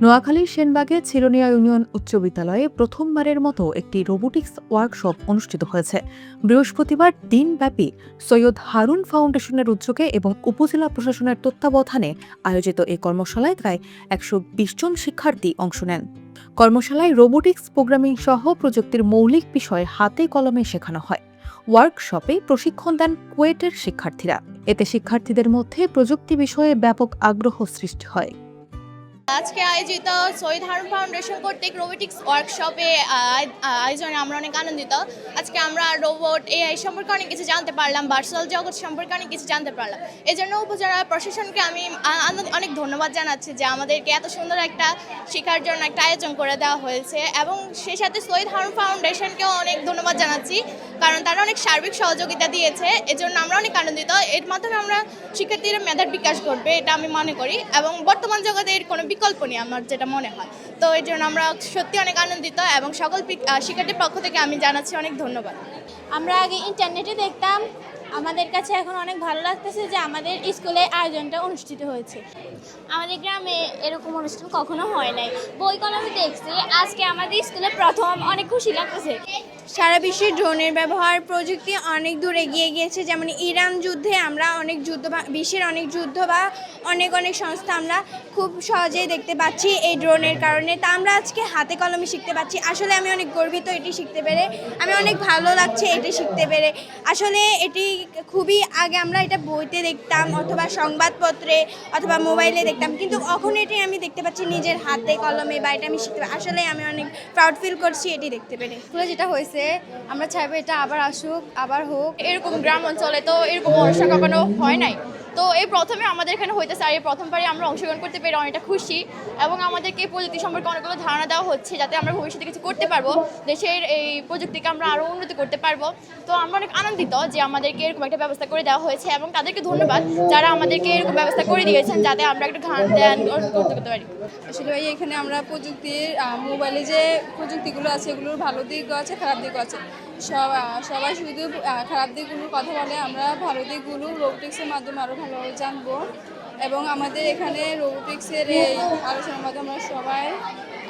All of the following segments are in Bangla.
নোয়াখালীর সেনবাগে ছিরনিয়া ইউনিয়ন উচ্চ বিদ্যালয়ে প্রথমবারের মতো একটি রোবোটিক্স ওয়ার্কশপ অনুষ্ঠিত হয়েছে। বৃহস্পতিবার দিনব্যাপী সৈয়দ হারুন ফাউন্ডেশনের উদ্যোগে এবং উপজেলা প্রশাসনের তত্ত্বাবধানে আয়োজিত এই কর্মশালায় প্রায় ১২০ জন শিক্ষার্থী অংশ নেন। কর্মশালায় রোবোটিক্স প্রোগ্রামিং সহ প্রযুক্তির মৌলিক বিষয় হাতে কলমে শেখানো হয়। ওয়ার্কশপে প্রশিক্ষণ দেন কুয়েটের শিক্ষার্থীরা। এতে শিক্ষার্থীদের মধ্যে প্রযুক্তি বিষয়ে ব্যাপক আগ্রহ সৃষ্টি হয়। আজকে আয়োজিত সৈয়দ হারুন ফাউন্ডেশন কর্তৃক রোবোটিক্স ওয়ার্কশপে আয়োজনে আমরা অনেক আনন্দিত। আজকে আমরা রোবট এআই সম্পর্কে অনেক কিছু জানতে পারলাম, ভার্চুয়াল জগৎ সম্পর্কে অনেক কিছু জানতে পারলাম। এজন্য উপজেলা প্রশাসনকে আমি অনেক ধন্যবাদ জানাচ্ছি যে আমাদেরকে এত সুন্দর একটা শেখার জন্য একটা আয়োজন করে দেওয়া হয়েছে, এবং সেই সাথে সৈয়দ হারুন ফাউন্ডেশনকেও অনেক ধন্যবাদ জানাচ্ছি, কারণ তারা অনেক সার্বিক সহযোগিতা দিয়েছে। এজন্য আমরা অনেক আনন্দিত। এর মাধ্যমে আমরা শিক্ষার্থীরা মেধার বিকাশ ঘটবে, এটা আমি মনে করি, এবং বর্তমান জগতে এর কোনো বিকল্প নেই আমার যেটা মনে হয়। তো এর জন্য আমরা সত্যি অনেক আনন্দিত, এবং সকল শিক্ষার্থীর পক্ষ থেকে আমি জানাচ্ছি অনেক ধন্যবাদ। আমরা আগে ইন্টারনেটে দেখতাম, আমাদের কাছে এখন অনেক ভালো লাগতেছে যে আমাদের স্কুলে আয়োজনটা অনুষ্ঠিত হয়েছে। আমাদের গ্রামে এরকম অনুষ্ঠান কখনো হয় নাই, বই কলমে দেখছি, আজকে আমাদের স্কুলে প্রথম, অনেক খুশি লাগতেছে। সারা বিশ্বে ড্রোনের ব্যবহার প্রযুক্তি অনেক দূর এগিয়ে গিয়েছে। যেমন ইরান যুদ্ধে আমরা অনেক যুদ্ধ বা বিশ্বের অনেক যুদ্ধ বা অনেক সংস্থা আমরা খুব সহজেই দেখতে পাচ্ছি এই ড্রোনের কারণে। তা আমরা আজকে হাতে কলমে শিখতে পাচ্ছি। আসলে আমি অনেক গর্বিত এটি শিখতে পেরে, আমি অনেক ভালো লাগছে এটি শিখতে পেরে। আসলে এটি খুবই আগে আমরা এটা বইতে দেখতাম অথবা সংবাদপত্রে অথবা মোবাইলে দেখতাম, কিন্তু এখন এটি আমি দেখতে পাচ্ছি নিজের হাতে কলমে, বা এটা আমি শিখতে পারি। আসলে আমি অনেক প্রাউড ফিল করছি এটি দেখতে পেরে। স্কুলে যেটা হয়েছে আমরা চাইবো এটা আবার আসুক, আবার হোক। এরকম গ্রাম অঞ্চলে তো এরকম অনুষ্ঠান কখনো হয় নাই, তো এই প্রথমে আমাদের এখানে হইতেছে, আর এই প্রথমবারই আমরা অংশগ্রহণ করতে পেরে অনেকটা খুশি, এবং আমাদেরকে এই প্রযুক্তি সম্পর্কে অনেকগুলো ধারণা দেওয়া হচ্ছে যাতে আমরা ভবিষ্যতে কিছু করতে পারবো, দেশের এই প্রযুক্তিকে আমরা আরও উন্নতি করতে পারবো। তো আমরা অনেক আনন্দিত যে আমাদেরকে এরকম একটা ব্যবস্থা করে দেওয়া হয়েছে, এবং তাদেরকে ধন্যবাদ যারা আমাদেরকে এরকম ব্যবস্থা করে দিয়েছেন যাতে আমরা একটু ধ্যান করতে পারি। আসলে ভাই এখানে আমরা প্রযুক্তির মোবাইলে যে প্রযুক্তিগুলো আছে এগুলোর ভালো দিকও আছে, খারাপ দিকও আছে। সবাই শুধু খারাপ দিকগুলোর কথা বলে, আমরা ভালো দিকগুলো রোবোটিক্সের মাধ্যমে আরও ভালোভাবে জানবো। এবং আমাদের এখানে রোবোটিক্সের এই আলোচনার মাধ্যমে আমরা সবাই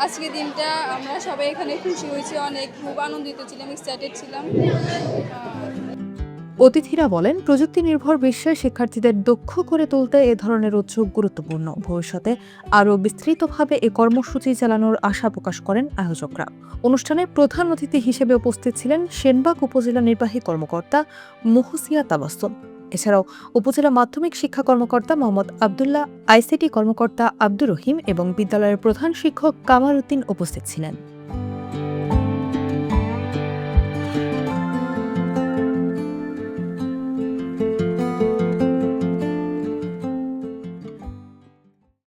আজকের দিনটা আমরা সবাই এখানে খুশি হয়েছি, অনেক খুব আনন্দিত ছিলাম, এক্সাইটেড ছিলাম। অতিথিরা বলেন, প্রযুক্তি নির্ভর বিশ্বে শিক্ষার্থীদের দক্ষ করে তুলতে এ ধরনের উদ্যোগ গুরুত্বপূর্ণ। ভবিষ্যতে আরও বিস্তৃতভাবে এ কর্মসূচি চালানোর আশা প্রকাশ করেন আয়োজকরা। অনুষ্ঠানে প্রধান অতিথি হিসেবে উপস্থিত ছিলেন সেনবাগ উপজেলা নির্বাহী কর্মকর্তা মুহসিয়া তাবাসসুম। এছাড়াও উপজেলা মাধ্যমিক শিক্ষা কর্মকর্তা মোহাম্মদ আবদুল্লাহ, আইসিটি কর্মকর্তা আব্দুর রহিম এবং বিদ্যালয়ের প্রধান শিক্ষক কামাল উদ্দিন উপস্থিত ছিলেন।